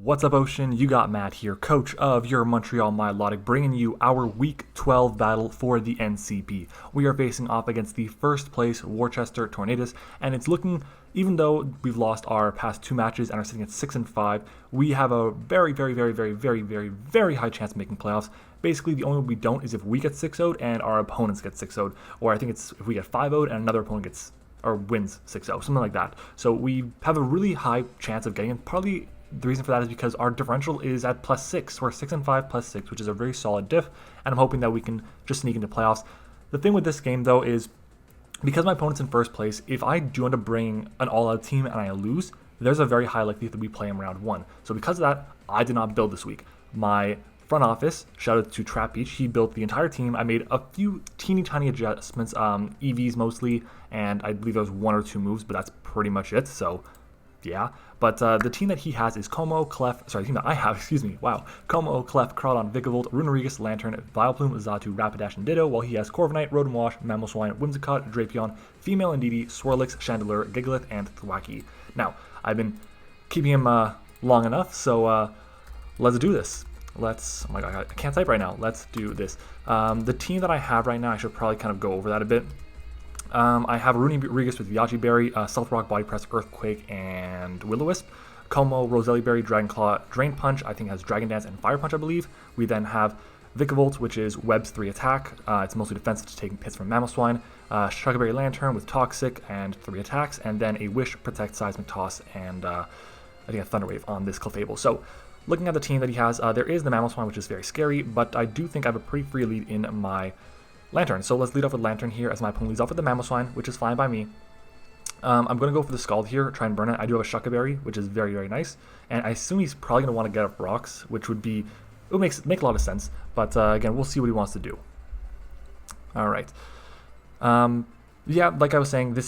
What's up, Ocean? You got Matt here, coach of your Montreal Milotic, bringing you our Week 12 battle for the NCP. We are facing off against the first place Worcester Tornadus, and it's looking, even though we've lost our past two matches and are sitting at 6-5, we have a very high chance of making playoffs. Basically, the only way we don't is if we get 6-0 and our opponents get 6-0, or I think it's if we get 5-0 and another opponent gets or wins 6-0, something like that. So we have a really high chance of getting it. Partly the reason for that is because our differential is at +6. We're 6-5 +6, which is a very solid diff, and I'm hoping that we can just sneak into playoffs. The thing with this game, though, is because my opponent's in first place, if I do end up bringing an all-out team and I lose, there's a very high likelihood that we play him round one. So because of that, I did not build this week. My front office, shout out to Trap Beach, he built the entire team. I made a few teeny tiny adjustments, EVs mostly, and I believe there was one or two moves, but that's pretty much it. So yeah, but the team that he has is Como, Clef, sorry, the team that I have, Como, Clef, Crawdon, Vicavolt, Runerigus, Lantern, Vileplume, Zatu, Rapidash, and Ditto, while he has Corviknight, Rodenwash, MattOshea, Whimsicott, Drapion, Female Indeedee, Swirlix, Chandelure, Gigalith, and Thwackey. Now, I've been keeping him long enough, so let's do this. Oh my god, I can't type right now. Let's do this. The team that I have right now, I should probably kind of go over that a bit. I have Runerigus with Yachi Berry, Stealth Rock, Body Press, Earthquake, and Will-O-Wisp. Como, Roselli Berry, Dragon Claw, Drain Punch, I think has Dragon Dance and Fire Punch, I believe. We then have Vicavolt, which is Web's 3 attack. It's mostly defensive to take hits from Mamoswine. Shuckerberry Lantern with Toxic and 3 attacks. And then a Wish, Protect, Seismic Toss, and I think a Thunder Wave on this Clefable. So, looking at the team that he has, there is the Mamoswine, which is very scary, but I do think I have a pretty free lead in my Lantern. So let's lead off with Lantern here, as my opponent leads off with the Mamoswine, which is fine by me. I'm going to go for the Scald here, try and burn it. I do have a Shuckerberry, which is very nice, and I assume he's probably going to want to get up rocks, which would be, it would make a lot of sense, but again, we'll see what he wants to do. Alright. Yeah, like I was saying,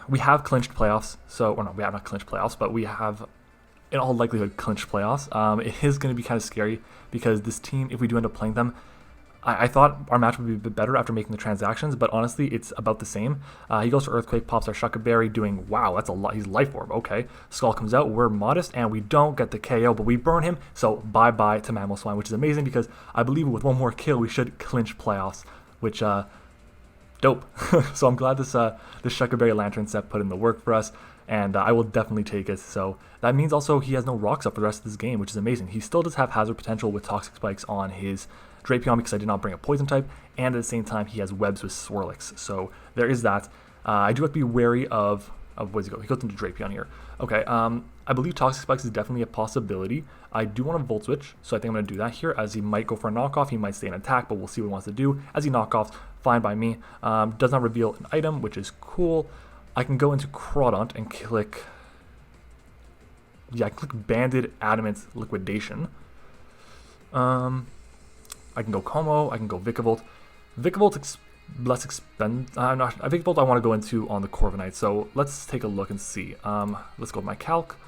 we have clinched playoffs, so, or no, we have not clinched playoffs, but we have, in all likelihood, clinched playoffs. It is going to be kind of scary, because this team, if we do end up playing them, I thought our match would be a bit better after making the transactions, but honestly, it's about the same. He goes for Earthquake, pops our Shuckerberry, doing, wow, that's a lot. He's Life Orb, okay. Skull comes out, we're modest, and we don't get the KO, but we burn him, so bye-bye to Mamoswine, which is amazing, because I believe with one more kill, we should clinch playoffs, which, dope. So I'm glad this Shuckerberry Lantern set put in the work for us, and I will definitely take it. So that means also he has no rocks up for the rest of this game, which is amazing. He still does have hazard potential with Toxic Spikes on his Drapion because I did not bring a poison type, and at the same time he has webs with Swirlix, so there is that. I do have to be wary of where's he go? He goes into Drapion here. Okay, I believe Toxic Spikes is definitely a possibility. I do want to Volt Switch, so I think I'm going to do that here, as he might go for a knockoff, he might stay in attack, but we'll see what he wants to do. As he knockoffs, fine by me. Does not reveal an item, which is cool. I can go into Crawdon and click, yeah, I click Banded Adamant Liquidation. I can go Como, I can go Vicavolt. Vicavolt less expensive. Vicavolt I want to go into on the Corviknight, so let's take a look and see. Let's go with my calc,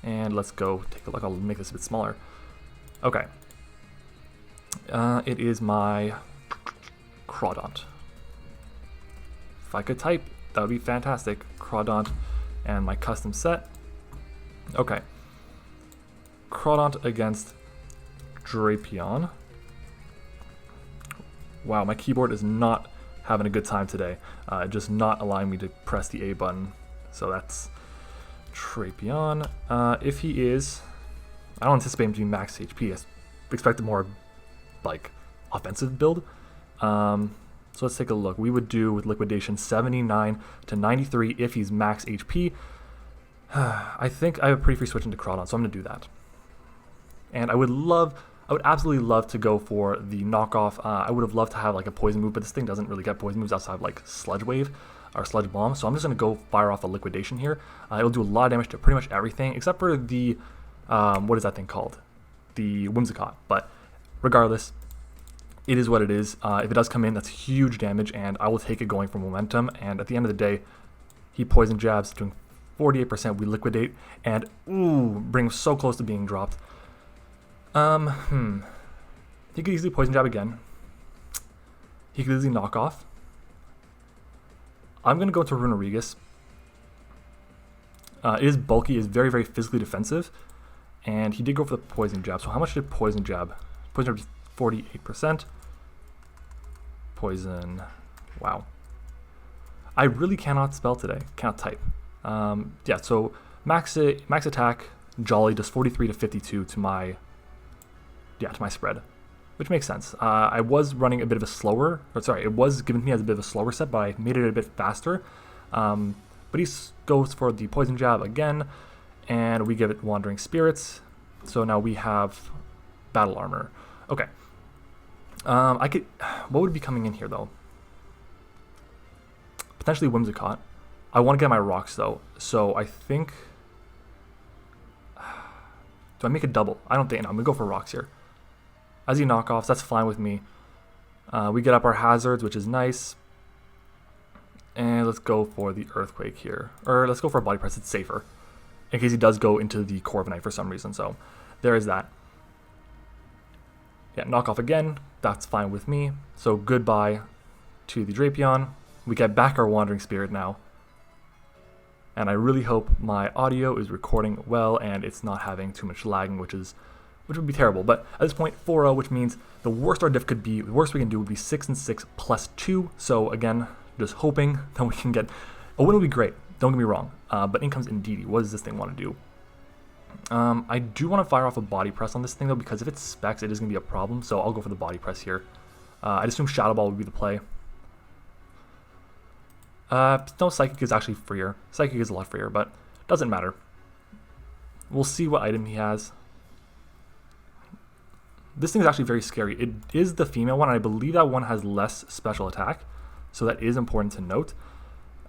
and let's go take a look. I'll make this a bit smaller. Okay. It is my Crawdon. If I could type, that would be fantastic. Crawdon and my custom set. Okay. Crawdon against Drapion. Wow, my keyboard is not having a good time today. Just not allowing me to press the A button. So that's Drapion. If he is, I don't anticipate him to be max HP. I expect a more, like, offensive build. So let's take a look. We would do with Liquidation 79 to 93 if he's max HP. I think I have a pretty free switch into Crawdon, so I'm going to do that. And I would absolutely love to go for the knockoff. I would have loved to have like a poison move, but this thing doesn't really get poison moves outside of like Sludge Wave or Sludge Bomb. So I'm just going to go fire off a Liquidation here. It'll do a lot of damage to pretty much everything except for the, what is that thing called? The Whimsicott. But regardless, it is what it is. If it does come in, that's huge damage, and I will take it going for momentum. And at the end of the day, he poison jabs, doing 48%. We liquidate, and ooh, bring him so close to being dropped. He could easily poison jab again. He could easily knock off. I'm gonna go to Runerigus. It is bulky, is very physically defensive. And he did go for the poison jab. So how much did poison jab? Poison jab is 48%. Poison. Wow. I really cannot spell today. Cannot type. Yeah, so max attack, Jolly does 43 to 52 to my spread, which makes sense. I was running a bit of a slower, it was given me as a bit of a slower set, but I made it a bit faster. But he goes for the poison jab again, and we give it Wandering Spirits. So now we have battle armor. Okay. What would be coming in here though? Potentially Whimsicott. I want to get my rocks though, so I think. Do I make a double? I don't think. No, I'm gonna go for rocks here. As he knockoffs, that's fine with me. We get up our hazards, which is nice. And let's go for the earthquake here, or let's go for a body press. It's safer in case he does go into the Corviknight for some reason. So there is that. Yeah, knock off again. That's fine with me. So goodbye to the Drapion. We get back our Wandering Spirit now. And I really hope my audio is recording well and it's not having too much lagging, which would be terrible. But at this point, 4-0, which means the worst our diff could be, the worst we can do would be 6-6 plus 2. So again, just hoping that we can get a win would be great. Don't get me wrong. But in comes Indeedee. What does this thing want to do? I do want to fire off a body press on this thing though, because if it specs, it is going to be a problem. So I'll go for the body press here. I'd assume Shadow Ball would be the play. No, Psychic is actually freer. Psychic is a lot freer, but doesn't matter. We'll see what item he has. This thing is actually very scary. It is the female one, and I believe that one has less special attack, so that is important to note.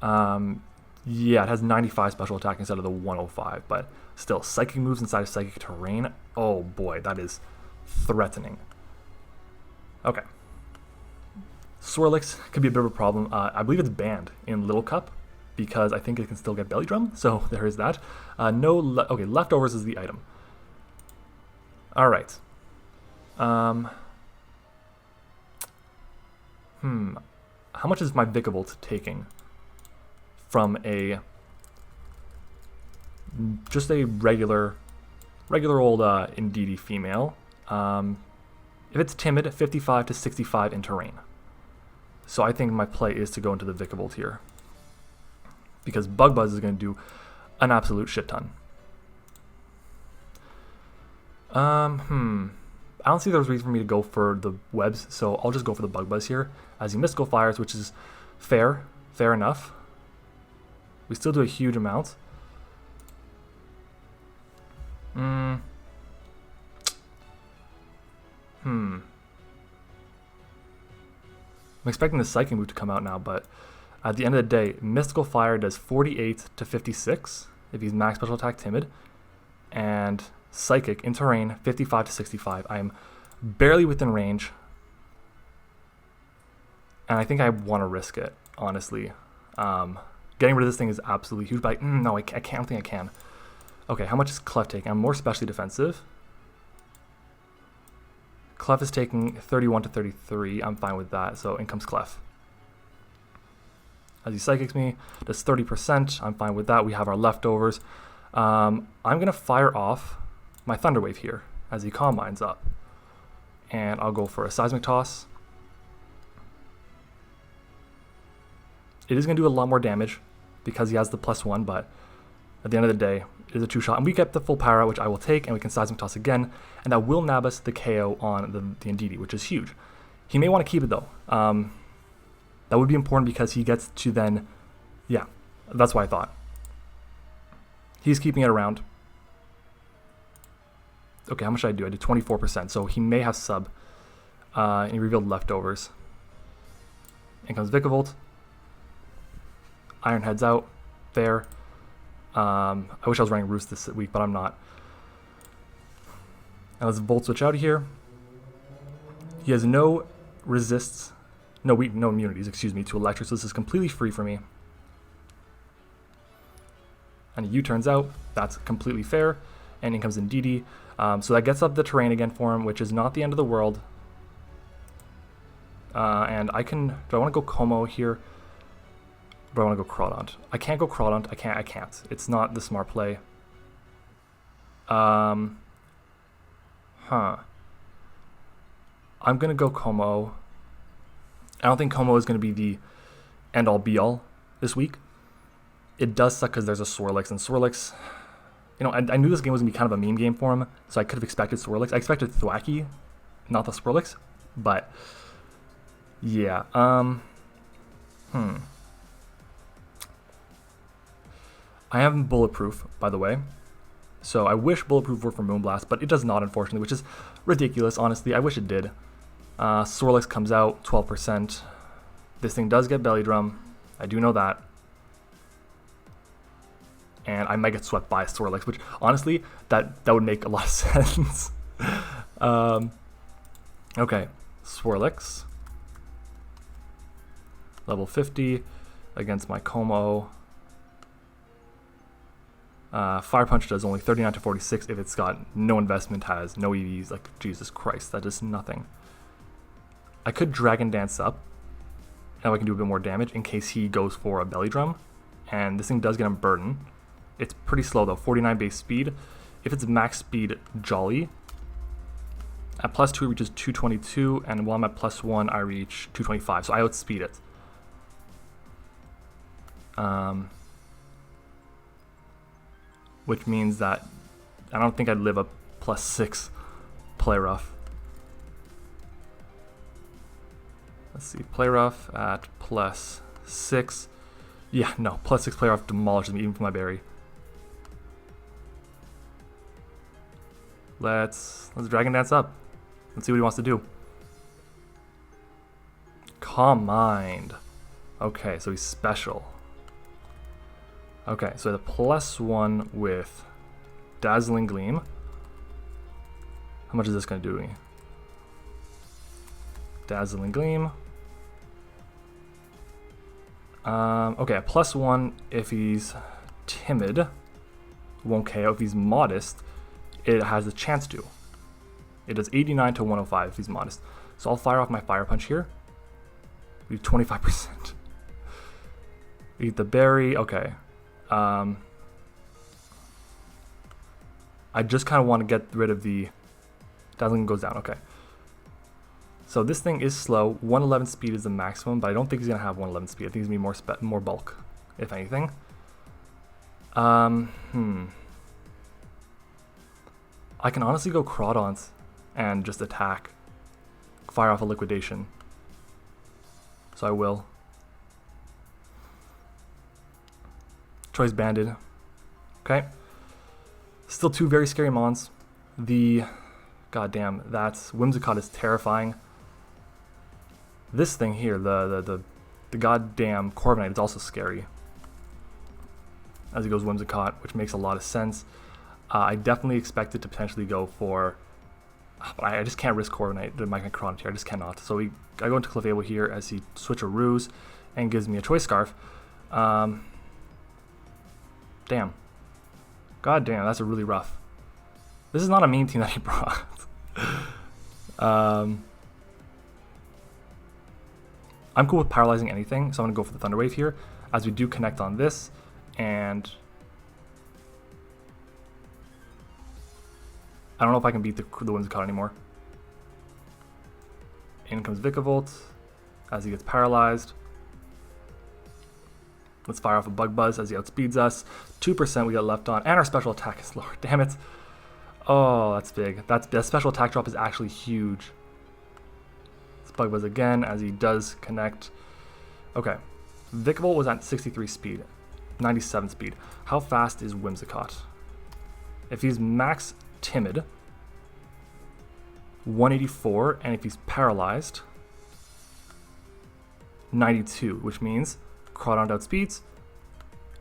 Yeah, it has 95 special attack instead of the 105, but still, Psychic moves inside of Psychic terrain. Oh boy, that is threatening. Okay. Swirlix could be a bit of a problem. I believe it's banned in Little Cup because I think it can still get Belly Drum, so there is that. Okay, Leftovers is the item. All right. How much is my Vikavolt taking from just a regular old Indeedee female? If it's timid, 55 to 65 in terrain. So I think my play is to go into the Vikavolt here, because Bug Buzz is going to do an absolute shit ton. I don't see there's reason for me to go for the webs, so I'll just go for the Bug Buzz here as he Mystical Fires, which is fair enough. We still do a huge amount. I'm expecting the Psychic move to come out now, but at the end of the day, Mystical Fire does 48 to 56 if he's max special attack timid, and Psychic in terrain 55 to 65. I am barely within range, and I think I want to risk it, honestly. Getting rid of this thing is absolutely huge, but no, I can't. I don't think I can. Okay, how much is Clef taking? I'm more specially defensive. Clef is taking 31 to 33. I'm fine with that. So in comes Clef. As he Psychics me, does 30%. I'm fine with that. We have our leftovers. I'm going to fire off my Thunder Wave here as he Combines up. And I'll go for a Seismic Toss. It is going to do a lot more damage because he has the +1, but at the end of the day, it is a 2-shot. And we get the full power out, which I will take, and we can Seismic Toss again. And that will nab us the KO on the Indeedee, which is huge. He may want to keep it, though. That would be important because he gets to then... Yeah, that's what I thought. He's keeping it around. Okay, how much did I do? I did 24%, so he may have sub. And he revealed Leftovers. In comes Vikavolt. Iron Head's out. Fair. I wish I was running Roost this week, but I'm not. And let's Volt Switch out of here. He has no resists, no immunities, excuse me, to Electric, so this is completely free for me. And a U-turns out, that's completely fair. And in comes Indeedee. So that gets up the terrain again for him, which is not the end of the world. And I can, do I want to go Como here? But I want to go Crawdont. I can't go Crawdont. I can't. It's not the smart play. Huh. I'm going to go Como. I don't think Como is going to be the end-all be-all this week. It does suck because there's a Swirlix, and Swirlix, you know, I knew this game was going to be kind of a meme game for him, so I could have expected Swirlix. I expected Thwacky, not the Swirlix, but yeah. I am Bulletproof, by the way, so I wish Bulletproof worked for Moonblast, but it does not, unfortunately, which is ridiculous, honestly. I wish it did. Swirlix comes out, 12%. This thing does get Belly Drum. I do know that. And I might get swept by a Swirlix, which, honestly, that would make a lot of sense. Okay, Swirlix. Level 50 against my Como. Fire Punch does only 39 to 46 if it's got no investment, has no EVs. Like, Jesus Christ, that is nothing. I could Dragon Dance up, and I can do a bit more damage in case he goes for a Belly Drum. And this thing does get him Burden. It's pretty slow though, 49 base speed. If it's max speed, Jolly. At +2 it reaches 222, and while I'm at +1 I reach 225, so I outspeed it. Which means that I don't think I'd live a +6 Play Rough. Let's see, Play Rough at +6. Yeah, no, +6 Play Rough demolishes me even for my berry. Let's Dragon Dance up. Let's see what he wants to do. Calm Mind. Okay, so he's special. Okay, so the +1 with Dazzling Gleam. How much is this going to do to me? Dazzling Gleam. Okay, a +1 if he's timid. Won't KO. If he's modest, it has a chance to. It does 89 to 105 if he's modest. So I'll fire off my Fire Punch here. We have 25%. Eat the berry. Okay. I just kind of want to get rid of the Dazzling goes down. Okay. So this thing is slow. 111 speed is the maximum, but I don't think he's going to have 111 speed. I think he's going to be more bulk, if anything. I can honestly go Crawdons and just attack. Fire off a Liquidation. So I will. Choice Banded. Okay. Still two very scary mons. Goddamn, that's Whimsicott is terrifying. This thing here, the goddamn Corviknight is also scary. As he goes Whimsicott, which makes a lot of sense. I definitely expected to potentially go for, but I just can't risk Corviknight to my Chrono here. I just cannot. So I go into Clefable here as he switcheroos and gives me a Choice Scarf. Damn. God damn, that's a really rough. This is not a mean team that he brought. I'm cool with paralyzing anything, so I'm going to go for the Thunder Wave here, as we do connect on this, and I don't know if I can beat the Whimsicott anymore. In comes Vikavolt, as he gets paralyzed. Let's fire off a Bug Buzz as he outspeeds us. 2% we got left on, and our special attack is lower. Damn it. Oh, that's big. That special attack drop is actually huge. Let's Bug Buzz again as he does connect. Okay. Vikavolt was at 63 speed, 97 speed. How fast is Whimsicott? If he's max timid, 184, and if he's paralyzed, 92, which means Crawdon outspeeds,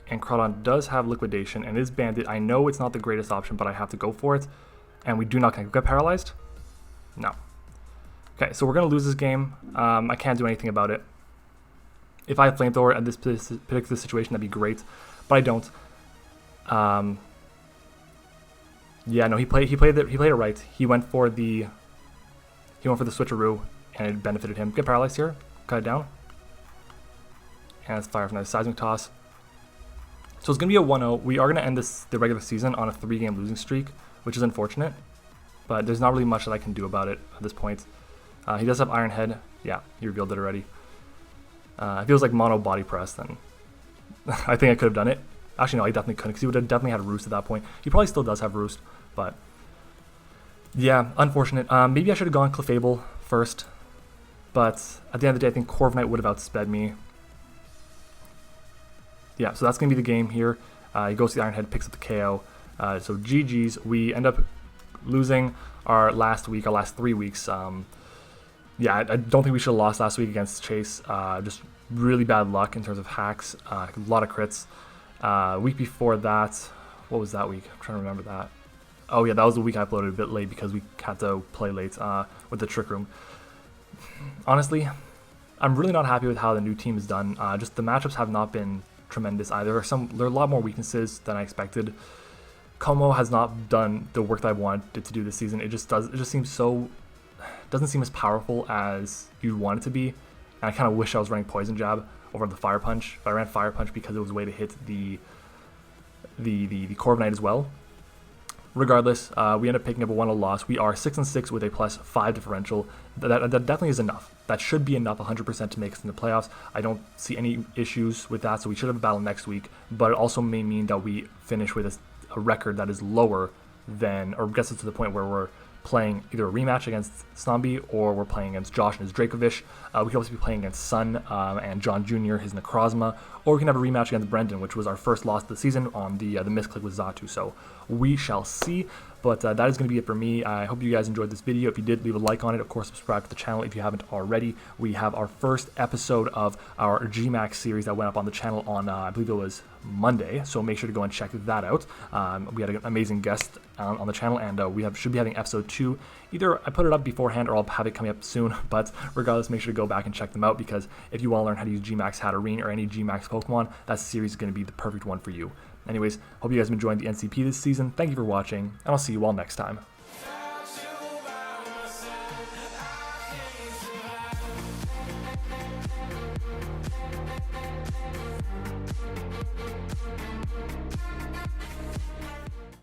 and Crawdon does have Liquidation and is banded. I know it's not the greatest option, but I have to go for it, and we do not get paralyzed. No. Okay, so we're gonna lose this game. I can't do anything about it. If I had Flamethrower at this particular situation, that'd be great, but I don't. Yeah, no, he played it right. He went for the switcheroo, and it benefited him. Get paralyzed here, cut it down. And let's fire from another Seismic Toss. So it's going to be a 1-0. We are going to end the regular season on a 3-game losing streak, which is unfortunate. but there's not really much that I can do about it at this point. He does have Iron Head. Yeah, he revealed it already. If it was like mono body press, then I think I could have done it. Actually, no, I definitely couldn't, because he would have definitely had Roost at that point. He probably still does have Roost, but yeah, unfortunate. Maybe I should have gone Clefable first, but at the end of the day, I think Corviknight would have outsped me. Yeah, so that's going to be the game here. He goes to the Iron Head, picks up the KO. So GG's. We end up losing our last 3 weeks. Yeah, I don't think we should have lost last week against Chase. Just really bad luck in terms of hacks. A lot of crits. Week before that, what was that week? I'm trying to remember that. Oh yeah, that was the week I uploaded a bit late because we had to play late with the Trick Room. Honestly, I'm really not happy with how the new team is done. Just the matchups have not been tremendous either. There are a lot more weaknesses than I expected. Como has not done the work that I wanted it to do this season. It just seems so, doesn't seem as powerful as you'd want it to be. And I kind of wish I was running Poison Jab over the Fire Punch. But I ran Fire Punch because it was a way to hit the Corviknight as well. Regardless, we end up picking up a 1-0 loss. We are 6-6 with a +5 differential. That definitely is enough. That should be enough 100% to make us in the playoffs. I don't see any issues with that, so we should have a battle next week. But it also may mean that we finish with a record that is lower than, or gets us to the point where we're playing either a rematch against Snobby or we're playing against Josh and his Dracovish. We could also be playing against Sun and John Jr., his Necrozma, or we can have a rematch against Brendan, which was our first loss of the season on the misclick with Xatu. So we shall see. But that is going to be it for me. I hope you guys enjoyed this video. If you did, leave a like on it. Of course, subscribe to the channel if you haven't already. We have our first episode of our GMAX series that went up on the channel on, I believe it was Monday. So make sure to go and check that out. We had an amazing guest on the channel, and should be having episode 2. Either I put it up beforehand or I'll have it coming up soon. But regardless, make sure to go back and check them out, because if you want to learn how to use GMAX Hatterene or any GMAX Pokemon, that series is going to be the perfect one for you. Anyways, hope you guys have been enjoying the NCP this season. Thank you for watching, and I'll see you all next time.